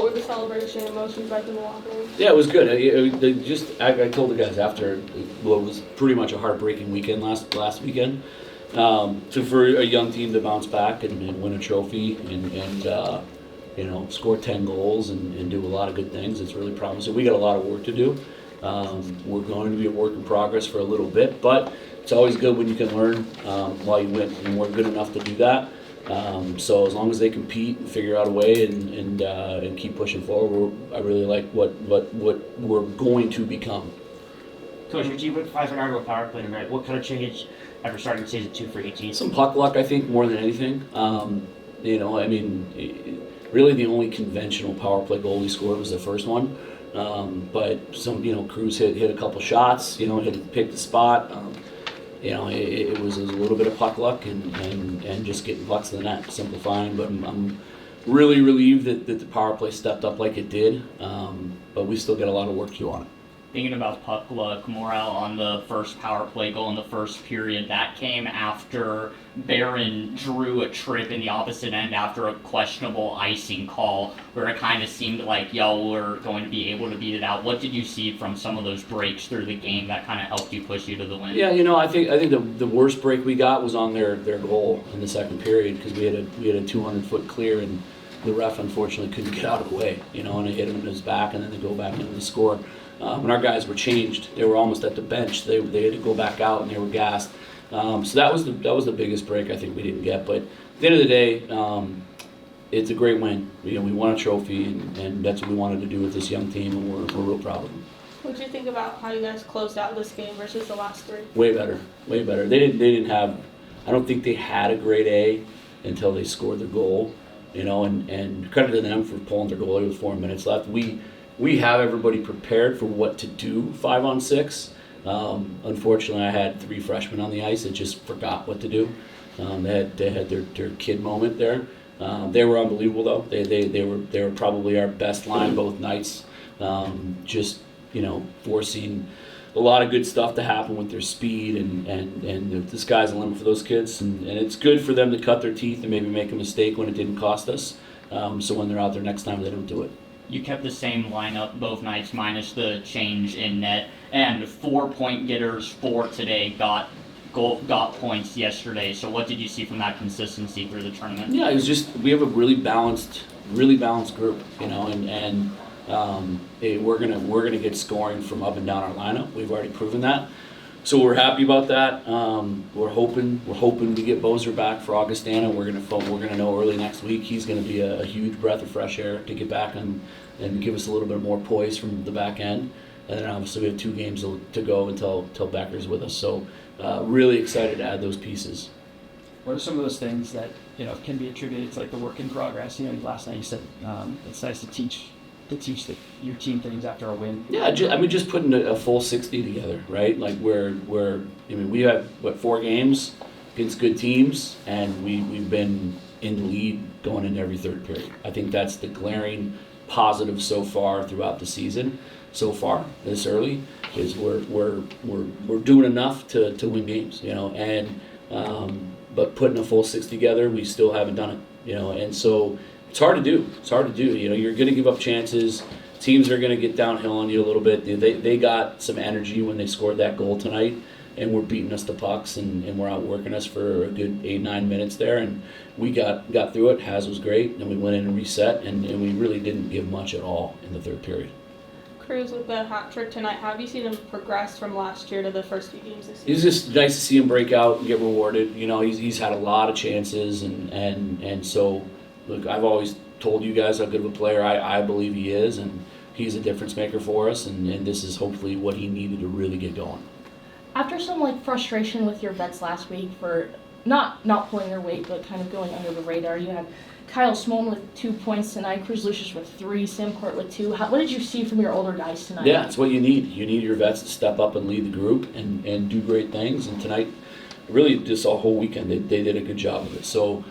What were the celebration emotions like in the locker room? Yeah, it was good. I told the guys after what was pretty much a heartbreaking weekend last weekend. So for a young team to bounce back and win a trophy and score 10 goals and do a lot of good things, it's really promising. We got a lot of work to do. We're going to be a work in progress for a little bit, but it's always good when you can learn while you win, and we're good enough to do that. So as long as they compete and figure out a way and keep pushing forward, I really like what we're going to become. Coach, your team went 5-0 to a power play tonight. What kind of change after starting season 2 for 18? Some puck luck, I think, more than anything. Really the only conventional power play goal we scored was the first one. But Cruz hit a couple shots, picked the spot. It was a little bit of puck luck and just getting pucks to the net, simplifying. But I'm really relieved that the power play stepped up like it did. But we still got a lot of work to do on it. Thinking about puck luck, morale on the first power play goal in the first period, that came after Barron drew a trip in the opposite end after a questionable icing call where it kind of seemed like y'all were going to be able to beat it out. What did you see from some of those breaks through the game that kind of helped you push you to the win? Yeah, I think the worst break we got was on their goal in the second period because we had a 200-foot clear and the ref unfortunately couldn't get out of the way, and it hit him in his back and then they go back into the score. When our guys were changed, they were almost at the bench. They had to go back out and they were gassed. So that was the biggest break I think we didn't get. But at the end of the day, it's a great win. We won a trophy, and that's what we wanted to do with this young team, and we're real proud of them. What did you think about how you guys closed out this game versus the last 3? Way better. They didn't have. I don't think they had a grade A until they scored their goal. And credit to them for pulling their goalie with 4 minutes left. We have everybody prepared for what to do 5-on-6. Unfortunately, I had 3 freshmen on the ice that just forgot what to do. They had their kid moment there. They were unbelievable though. They were probably our best line both nights. Forcing a lot of good stuff to happen with their speed and the sky's the limit for those kids. And it's good for them to cut their teeth and maybe make a mistake when it didn't cost us. So when they're out there next time, they don't do it. You kept the same lineup both nights minus the change in net, and 4 point getters for today got points yesterday. So what did you see from that consistency through the tournament? Yeah, it was just we have a really balanced group, and we're gonna get scoring from up and down our lineup. We've already proven that. So we're happy about that. We're hoping to get Bozer back for Augustana. We're gonna know early next week. He's gonna be a huge breath of fresh air to get back and give us a little bit more poise from the back end. And then obviously we have 2 games to go until Becker's with us. So really excited to add those pieces. What are some of those things that can be attributed to like the work in progress? Last night you said it's nice to teach your team things after a win. Yeah, just putting a full 60 together, right? Like we have 4 games against good teams, and we've been in the lead going into every third period. I think that's the glaring positive so far throughout the season. So far, this early, is we're doing enough to win games, but putting a full 6 together, we still haven't done it, and so. It's hard to do. You're going to give up chances. Teams are going to get downhill on you a little bit. They got some energy when they scored that goal tonight, and were beating us to pucks, and were outworking us for a good 8-9 minutes there. And we got through it. Haz was great, and we went in and reset, and we really didn't give much at all in the third period. Cruz with the hat trick tonight. How have you seen him progress from last year to the first few games this year? It's just nice to see him break out and get rewarded. He's had a lot of chances, and so. Look, I've always told you guys how good of a player I believe he is, and he's a difference maker for us, and this is hopefully what he needed to really get going. After some frustration with your vets last week for not pulling their weight but kind of going under the radar, you had Kyle Smolin with 2 points tonight, Cruz Lucius with 3, Sam Court with 2. What did you see from your older guys tonight? Yeah, it's what you need. You need your vets to step up and lead the group and do great things, and tonight, really just a whole weekend, they did a good job of it. So,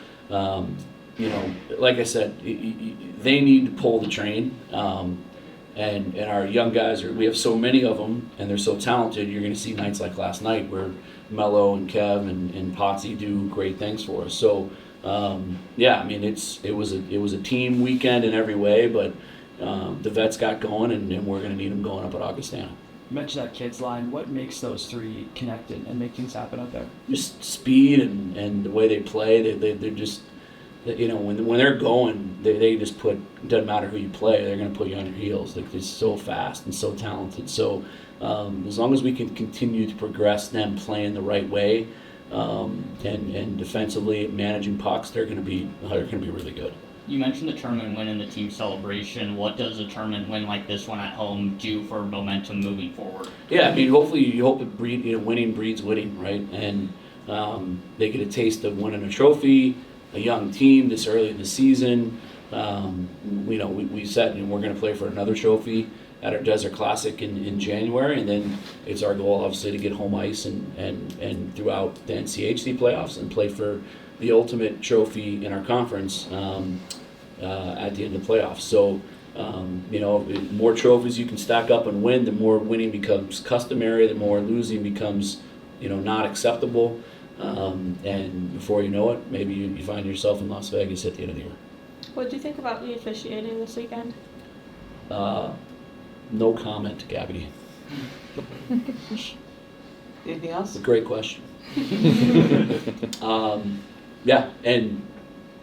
like I said, they need to pull the train, and our young guys we have so many of them, and they're so talented. You're going to see nights like last night where Mello and Kev and Potsy do great things for us. So it was a team weekend in every way, but the vets got going, and we're going to need them going up at Augustana. You mentioned that kids line. What makes those three connect and make things happen out there? Just speed and the way they play. They're just, when they're going, they just put, it doesn't matter who you play, they're going to put you on your heels. They're so fast and so talented. So as long as we can continue to progress them playing the right way, and defensively managing pucks, they're going to be really good. You mentioned the tournament win and the team celebration. What does a tournament win like this one at home do for momentum moving forward? Yeah, I mean, hopefully you hope it winning breeds winning, right? And they get a taste of winning a trophy, a young team this early in the season. We said we're going to play for another trophy at our Desert Classic in January, and then it's our goal obviously to get home ice and throughout the NCHC playoffs and play for the ultimate trophy in our conference at the end of the playoffs. So, more trophies you can stack up and win, the more winning becomes customary, the more losing becomes, not acceptable. And before you know it, maybe you find yourself in Las Vegas at the end of the year. What do you think about the officiating this weekend? No comment, Gabby. Anything else? It's a great question. Yeah, and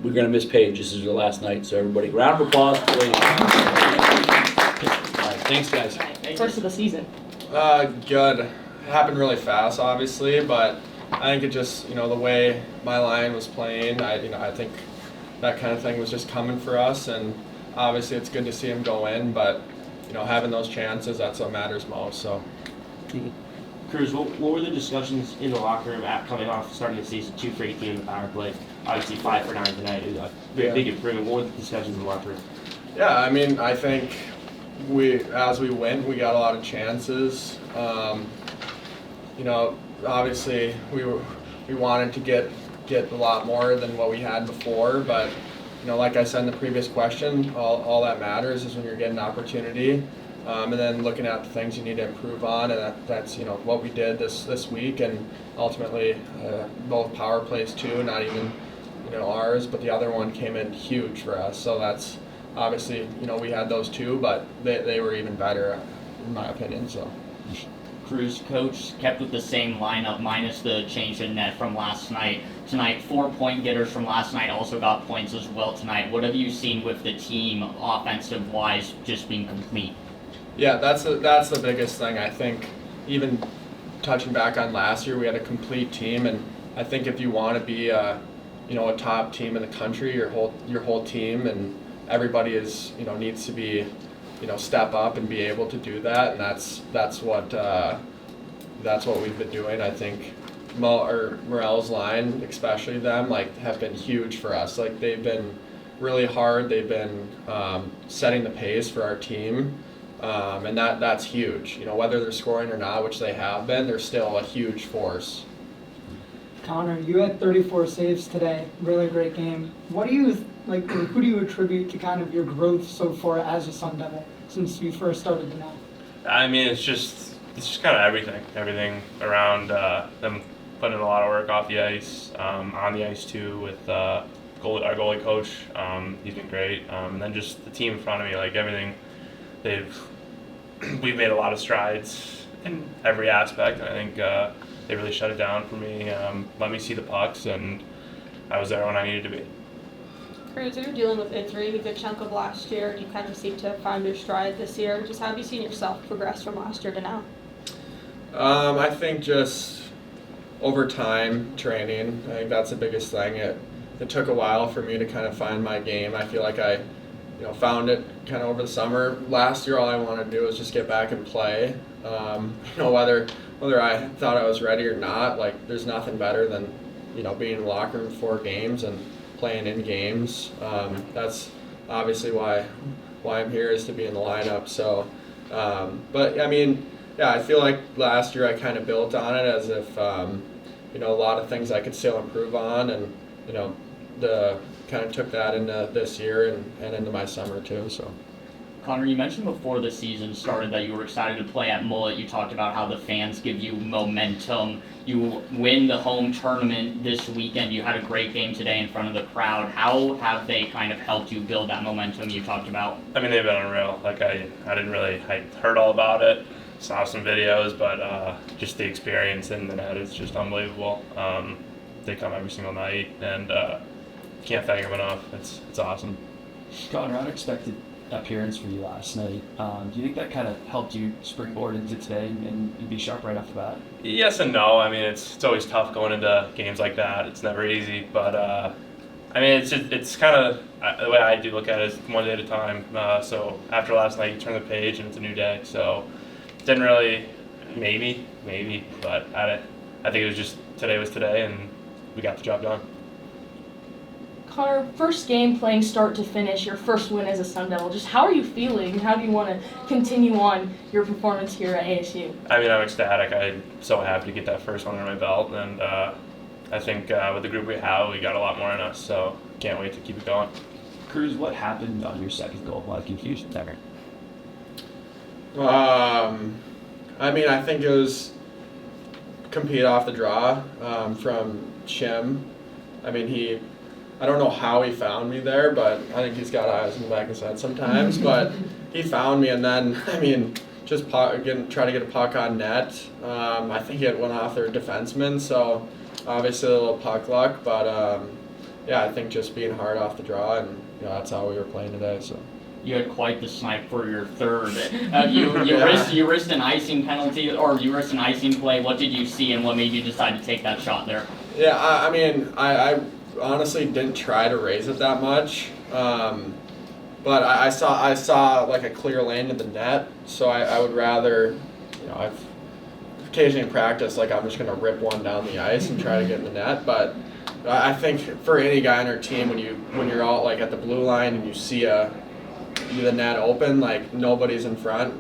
we're going to miss Paige. This is her last night, so everybody, round of applause for Wayne. All right, thanks, guys. First of the season. Good. It happened really fast, obviously, but I think it just, the way my line was playing, I think that kind of thing was just coming for us, and obviously it's good to see him go in, but, having those chances, that's what matters most, so. Cruz, what were the discussions in the locker room coming off starting the season 2 for 18 in the power play? Obviously 5 for 9 tonight. It was a big improvement. What were the discussions in the locker room? Yeah, I mean, I think as we went, we got a lot of chances. Obviously we wanted to get a lot more than what we had before, but like I said in the previous question, all that matters is when you're getting an opportunity. And then looking at the things you need to improve on, and that's what we did this week, and ultimately both power plays too, not even ours, but the other one came in huge for us. So that's obviously we had those two, but they were even better in my opinion. So. Cruz, coach, kept with the same lineup minus the change in net from last night. Tonight, 4 point getters from last night also got points as well tonight. What have you seen with the team offensive wise just being complete? Yeah, that's the biggest thing. I think even touching back on last year, we had a complete team, and I think if you want to be a top team in the country, your whole team and everybody needs to be step up and be able to do that, and that's what we've been doing. I think Morel's line, especially them, have been huge for us. They've been really hard. They've been setting the pace for our team. And that's huge. Whether they're scoring or not, which they have been, they're still a huge force. Connor, you had 34 saves today. Really great game. What do you who do you attribute to kind of your growth so far as a Sun Devil since you first started to now? I mean, it's just kind of everything around them putting in a lot of work off the ice, on the ice too, with our goalie coach. He's been great, and then just the team in front of me, everything. We've made a lot of strides in every aspect, and I think they really shut it down for me, let me see the pucks, and I was there when I needed to be. Cruz, you were dealing with injury a good chunk of last year, and you kind of seem to have found your stride this year. Just how have you seen yourself progress from last year to now? I think just over time, training, I think that's the biggest thing. It took a while for me to kind of find my game. I feel like I found it kind of over the summer. Last year, all I wanted to do was just get back and play. Whether I thought I was ready or not, there's nothing better than, being in the locker room for games and playing in games. That's obviously why I'm here, is to be in the lineup. So, but I mean, yeah, I feel like last year I kind of built on it as if, a lot of things I could still improve on, and, kind of took that into this year and into my summer too. So, Connor, you mentioned before the season started that you were excited to play at Mullet. You talked about how the fans give you momentum. You win the home tournament this weekend. You had a great game today in front of the crowd. How have they kind of helped you build that momentum you talked about? I mean, they've been unreal. Like I heard all about it, saw some videos, but just the experience in the net is just unbelievable. They come every single night, and can't thank them enough. It's awesome. Connor, unexpected appearance for you last night. Do you think that kind of helped you springboard into today and be sharp right off the bat? Yes and no. I mean, it's always tough going into games like that. It's never easy, but I mean, it's kind of the way I do look at it is one day at a time. So after last night, you turn the page and it's a new day. So didn't really, maybe, but I think it was just today was today, and we got the job done. Connor, first game playing start to finish, your first win as a Sun Devil. Just how are you feeling? How do you want to continue on your performance here at ASU? I mean, I'm ecstatic. I'm so happy to get that first one under my belt, and I think with the group we have, we got a lot more in us, so can't wait to keep it going. Cruz, what happened on your second goal? A lot of confusion there. I mean, I think it was compete off the draw from Chim. I mean, I don't know how he found me there, but I think he's got eyes in the back of his head sometimes. But he found me, and then, I mean, just try to get a puck on net. I think it went off their defenseman, so obviously a little puck luck. But yeah, I think just being hard off the draw, and that's how we were playing today. So. You had quite the snipe for your third. You risked an icing penalty, or you risked an icing play. What did you see, and what made you decide to take that shot there? Yeah, I mean, I honestly didn't try to raise it that much, but I saw like a clear lane to the net, so I would rather, I've occasionally in practice, like I'm just gonna rip one down the ice and try to get in the net, but I think for any guy on our team, when you're out like at the blue line and you see the net open, like nobody's in front,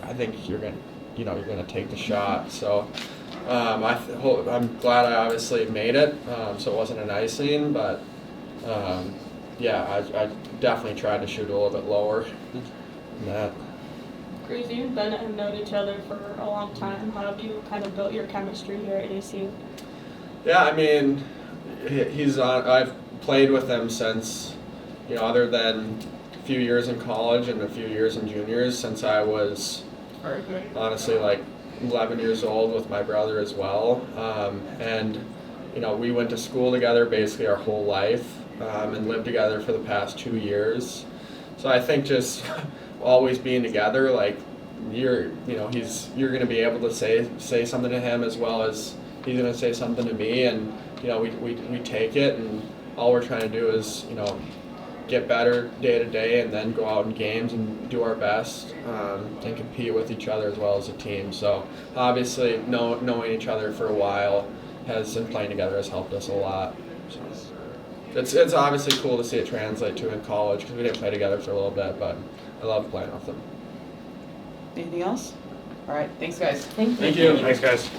I think you're gonna take the shot. So. I'm glad I obviously made it, so it wasn't an icing, but yeah, I definitely tried to shoot a little bit lower than that. Cruz, you and Bennett have known each other for a long time. How have you kind of built your chemistry here at ASU? Yeah, I mean, I've played with him since, other than a few years in college and a few years in juniors, since I was honestly like 11 years old with my brother as well, and we went to school together basically our whole life, and lived together for the past 2 years. So I think just always being together, like you're gonna be able to say something to him as well as he's gonna say something to me, and we take it, and all we're trying to do is get better day to day, and then go out in games and do our best, and compete with each other as well as a team. So obviously knowing each other for a while and playing together has helped us a lot. So it's obviously cool to see it translate to in college, because we didn't play together for a little bit, but I love playing with them. Anything else? All right, thanks guys. Thank you. Thank you. Thanks, guys.